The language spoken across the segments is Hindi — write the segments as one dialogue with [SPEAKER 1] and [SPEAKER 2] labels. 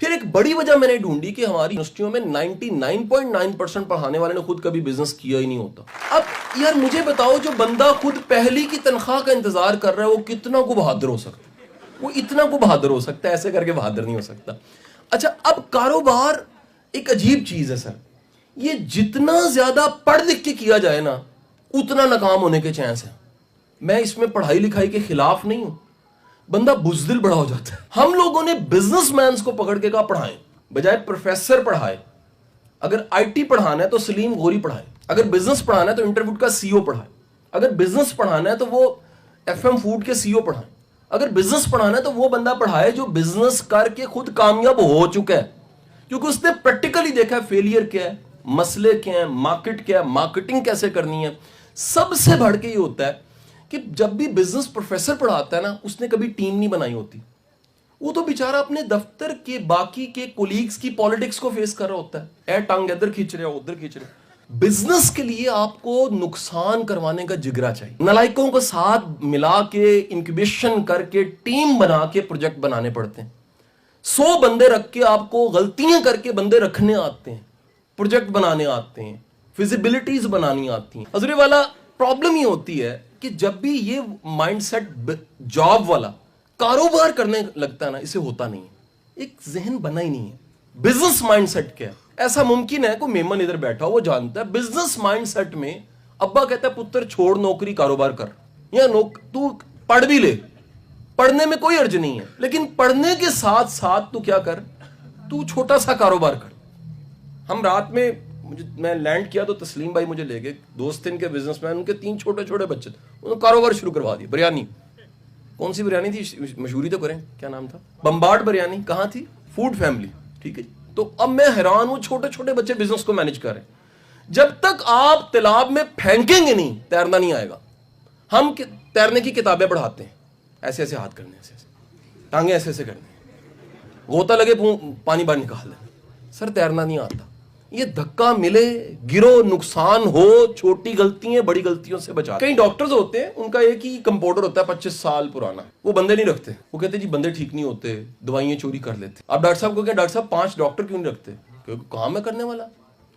[SPEAKER 1] फिर एक बड़ी वजह मैंने ढूंढी कि हमारी यूनिवर्सिटियों में 99.9% पढ़ाने वाले ने खुद कभी बिजनेस किया ही नहीं होता। अब यार मुझे बताओ, जो बंदा खुद पहली की तनख्वाह का इंतजार कर रहा है वो कितना को बहादुर हो सकता है? वो इतना को बहादुर हो सकता है, ऐसे करके बहादुर नहीं हो सकता। अच्छा, अब कारोबार एक अजीब चीज है सर। ये जितना ज्यादा पढ़ लिख के किया जाए ना, उतना नाकाम होने के चांस है। मैं इसमें पढ़ाई लिखाई के खिलाफ नहीं हूं, बंदा बुजदिल बड़ा हो जाता है। हम लोगों ने बिजनेसमैन को पकड़ के कहा पढ़ाएं, बजाय प्रोफेसर पढ़ाए। अगर आईटी पढ़ाना है तो सलीम गोरी पढ़ाए, अगर बिजनेस पढ़ाना है तो इंटरवुड का सीईओ पढ़ाए, अगर बिजनेस पढ़ाना है तो वो एफएम फूड के सीईओ पढ़ाए, अगर बिजनेस पढ़ाना है तो वो बंदा पढ़ाए जो बिजनेस करके खुद कामयाब हो चुका है, क्योंकि उसने प्रैक्टिकली देखा है फेलियर क्या है, मसले क्या है, मार्केट क्या है, मार्केटिंग कैसे करनी है। सबसे बढ़ के ये होता है कि जब भी बिजनेस प्रोफेसर पढ़ाता है ना, उसने कभी टीम नहीं बनाई होती। वो तो बेचारा अपने दफ्तर के बाकी के कोलीग्स की पॉलिटिक्स को फेस कर रहा होता है। ए टांग इधर खींच रहे हो, उधर खींच रहे हो। बिजनेस के लिए आपको नुकसान करवाने का जिगरा चाहिए। नलायकों को साथ मिला के इंक्यूबेशन करके टीम बना के प्रोजेक्ट बनाने पड़ते हैं। 100 बंदे रख के आपको गलतियां करके बंदे रखने आते हैं, प्रोजेक्ट बनाने आते हैं, फिजिबिलिटीज बनानी आती हैं। हजरे वाला प्रॉब्लम ये होती है कि जब भी ये माइंडसेट जॉब वाला कारोबार करने लगता है ना, इसे होता नहीं है। एक जहन बना ही नहीं है बिजनेस माइंडसेट क्या है। ऐसा मुमकिन है कोई मेमन इधर बैठा हो, वो जानता है बिजनेस माइंडसेट में अब्बा कहता है पुत्र छोड़ नौकरी कारोबार कर, या तू पढ़ भी ले, पढ़ने में कोई अर्ज नहीं है, लेकिन पढ़ने के साथ साथ तू क्या कर, तू छोटा सा कारोबार कर। हम रात में मैं लैंड किया तो तस्लीम भाई मुझे ले गए, दोस्त थे इनके बिजनेसमैन, उनके 3 छोटे छोटे बच्चे थे, उन्होंने कारोबार शुरू करवा दिया। बिरयानी, कौन सी बिरयानी थी, मशहूरी तो करें, क्या नाम था, बम्बार्ड बिरयानी। कहाँ थी, फूड फैमिली, ठीक है। तो अब मैं हैरान हूं, छोटे छोटे बच्चे बिजनेस को मैनेज कर रहे हैं। जब तक आप तालाब में फेंकेंगे नहीं, तैरना नहीं आएगा। हम तैरने की किताबें पढ़ाते हैं, ऐसे ऐसे हाथ करने, ऐसे ऐसे टांगे ऐसे ऐसे करने, गोता लगे पानी बाहर निकाल दें। सर तैरना नहीं आता। ये धक्का मिले, गिरो, नुकसान हो, छोटी गलतियां बड़ी गलतियों से बचा। कई डॉक्टर्स होते हैं, उनका एक ही कंपाउंडर होता है 25 साल पुराना, वो बंदे नहीं रखते। वो कहते जी बंदे ठीक नहीं होते, दवाइयां चोरी कर लेते। आप डॉक्टर साहब को क्या, डॉक्टर साहब 5 डॉक्टर क्यों नहीं रखते? क्योंकि काम है करने वाला,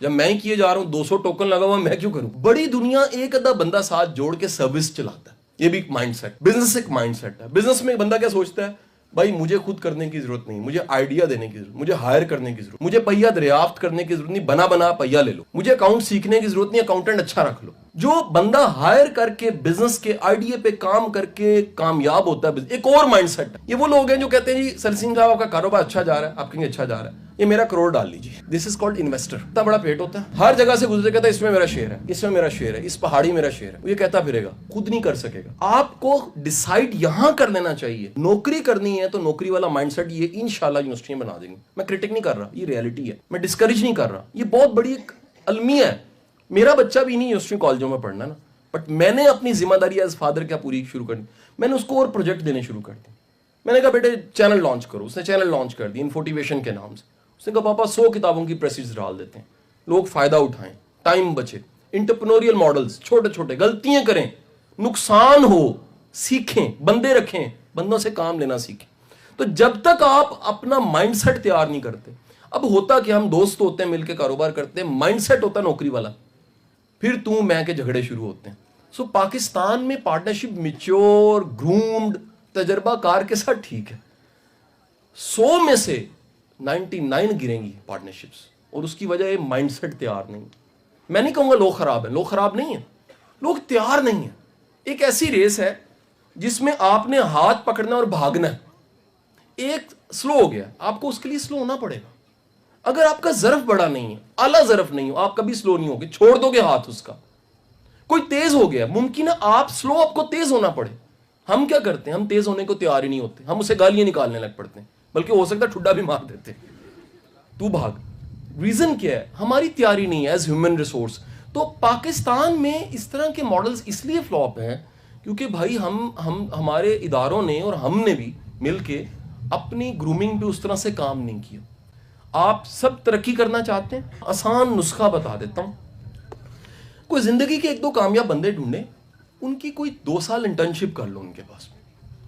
[SPEAKER 1] जब मैं ही किए जा रहा हूं, 200 टोकन लगा हुआ, मैं क्यों करूं? बड़ी दुनिया एक आधा बंदा साथ जोड़ के सर्विस चलाता है। ये भी एक माइंडसेट, बिजनेस एक माइंडसेट है। बिजनेस में एक बंदा क्या सोचता है, भाई मुझे खुद करने की जरूरत नहीं, मुझे आइडिया देने की जरूरत, मुझे हायर करने की जरूरत, मुझे पहिया दरियाफ्त करने की जरूरत नहीं, बना बना पहिया ले लो, मुझे अकाउंट सीखने की जरूरत नहीं, अकाउंटेंट अच्छा रख लो। जो बंदा हायर करके बिजनेस के आइडिया पे काम करके कामयाब होता है, एक और माइंडसेट है। ये वो लोग हैं जो कहते हैं जी सरसिंह साहब आपका कारोबार अच्छा जा रहा है, आप कहेंगे अच्छा जा रहा है, ये मेरा करोड़ डाल लीजिए। This is called investor. इतना बड़ा पेट होता है, हर जगह से गुजरे कहता है इसमें मेरा शेयर है, इसमें मेरा शेयर है, इस पहाड़ी मेरा शेयर है। ये कहता फिरेगा, खुद नहीं कर सकेगा। आपको डिसाइड यहां कर लेना चाहिए। नौकरी करनी है तो नौकरी वाला माइंडसेट ये इंशाल्लाह यूनिवर्सिटी बना देंगे। मैं क्रिटिक नहीं कर रहा, ये रियलिटी है, मैं डिस्करेज नहीं कर रहा। ये बहुत बड़ी एक अलमिया है। मेरा बच्चा भी नहीं यूनिवर्सिटी कॉलेजों में पढ़ना ना, बट मैंने अपनी जिम्मेदारी एज फादर क्या पूरी शुरू कर दी। मैंने उसको और प्रोजेक्ट देने शुरू कर दिए। मैंने कहा बेटे चैनल लॉन्च करो, उसने चैनल लॉन्च कर दी इन्फोटिवेशन के नाम से। उसने कहा पापा 100 किताबों की प्रेसेज डाल देते हैं, लोग फायदा उठाएं, टाइम बचे। इंटरप्रेन्योरियल मॉडल्स, छोटे छोटे गलतियां करें, नुकसान हो, सीखें, बंदे रखें, बंदों से काम लेना सीखें। तो जब तक आप अपना माइंडसेट तैयार नहीं करते, अब होता कि हम दोस्त होते हैं, मिलकर कारोबार करते हैं, माइंडसेट होता है नौकरी वाला, फिर तू मैं के झगड़े शुरू होते हैं। सो पाकिस्तान में पार्टनरशिप मिच्योर, ग्रूम्ड, तजर्बाकार के साथ ठीक है। 100 में से 99 गिरेंगी पार्टनरशिप्स, और उसकी वजह माइंडसेट तैयार नहीं। मैं नहीं कहूंगा लोग खराब हैं, लोग खराब नहीं है, लोग तैयार नहीं है। एक ऐसी रेस है जिसमें आपने हाथ पकड़ना और भागना है। एक स्लो हो गया, आपको उसके लिए स्लो होना पड़ेगा। अगर आपका ज़र्फ बड़ा नहीं है, आला ज़र्फ नहीं हो, आप कभी स्लो नहीं होगे, छोड़ दोगे हाथ उसका। कोई तेज हो गया, मुमकिन है आप स्लो, आपको तेज होना पड़े। हम क्या करते हैं, हम तेज होने को तैयार ही नहीं होते, हम उसे गालियां निकालने लग पड़ते हैं, बल्कि हो सकता है ठुड्डा भी मार देते, तू भाग। रीजन क्या है, हमारी तैयारी नहीं है एज ह्यूमन रिसोर्स। तो पाकिस्तान में इस तरह के मॉडल्स इसलिए फ्लॉप हैं क्योंकि भाई हम हमारे इदारों ने और हमने भी मिलके अपनी ग्रूमिंग पे उस तरह से काम नहीं किया। आप सब तरक्की करना चाहते हैं, आसान नुस्खा बता देता हूं। कोई जिंदगी के 1-2 कामयाब बंदे ढूंढे, उनकी कोई 2 साल इंटर्नशिप कर लो उनके पास,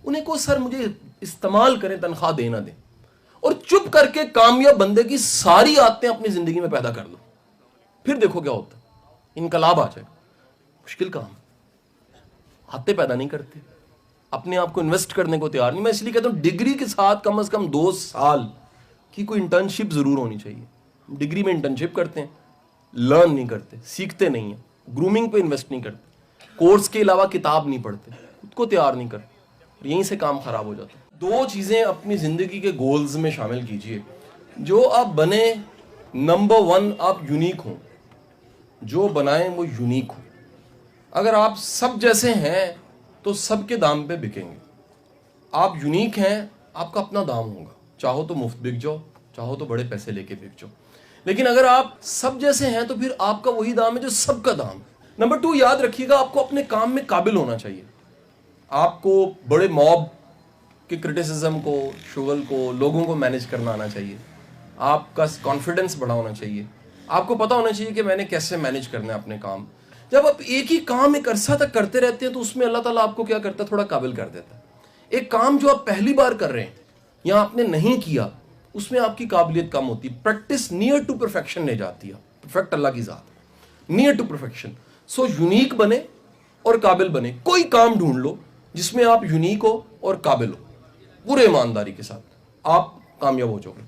[SPEAKER 1] उन्हें को सर मुझे इस्तेमाल करें, तनख्वाह देना दें, और चुप करके कामयाब बंदे की सारी आदतें अपनी जिंदगी में पैदा कर लो, फिर देखो क्या होता है, इनकलाब आ जाएगा। मुश्किल काम, आदतें पैदा नहीं करते, अपने आप को इन्वेस्ट करने को तैयार नहीं। मैं इसलिए कहता हूं डिग्री के साथ कम से कम 2 साल की कोई इंटर्नशिप जरूर होनी चाहिए। डिग्री में इंटर्नशिप करते हैं, लर्न नहीं करते, सीखते नहीं है, ग्रूमिंग पे इन्वेस्ट नहीं करते, कोर्स के अलावा किताब नहीं पढ़ते, खुद को तैयार नहीं करते, यहीं से काम खराब हो जाता है। 2 चीजें अपनी जिंदगी के गोल्स में शामिल कीजिए। जो आप बने, नंबर 1 आप यूनिक हो, जो बनाएं वो यूनिक हो। अगर आप सब जैसे हैं तो सबके दाम पे बिकेंगे। आप यूनिक हैं, आपका अपना दाम होगा, चाहो तो मुफ्त बिक जाओ, चाहो तो बड़े पैसे लेके बिक जाओ। लेकिन अगर आप सब जैसे हैं तो फिर आपका वही दाम है जो सबका दाम है। नंबर 2 याद रखिएगा, आपको अपने काम में काबिल होना चाहिए। आपको बड़े मॉब के क्रिटिसिज्म को, शुगल को, लोगों को मैनेज करना आना चाहिए। आपका कॉन्फिडेंस बड़ा होना चाहिए। आपको पता होना चाहिए कि मैंने कैसे मैनेज करना है अपने काम। जब आप एक ही काम एक अरसा तक करते रहते हैं तो उसमें अल्लाह ताला आपको क्या करता है, थोड़ा काबिल कर देता है। एक काम जो आप पहली बार कर रहे हैं या आपने नहीं किया, उसमें आपकी काबिलियत कम होती है। प्रैक्टिस नियर टू परफेक्शन ले जाती है। परफेक्ट अल्लाह की जात, near to perfection. So unique बने और काबिल बने। कोई काम ढूंढ लो जिसमें आप यूनिक हो और काबिल हो, पूरे ईमानदारी के साथ आप कामयाब हो जाओगे।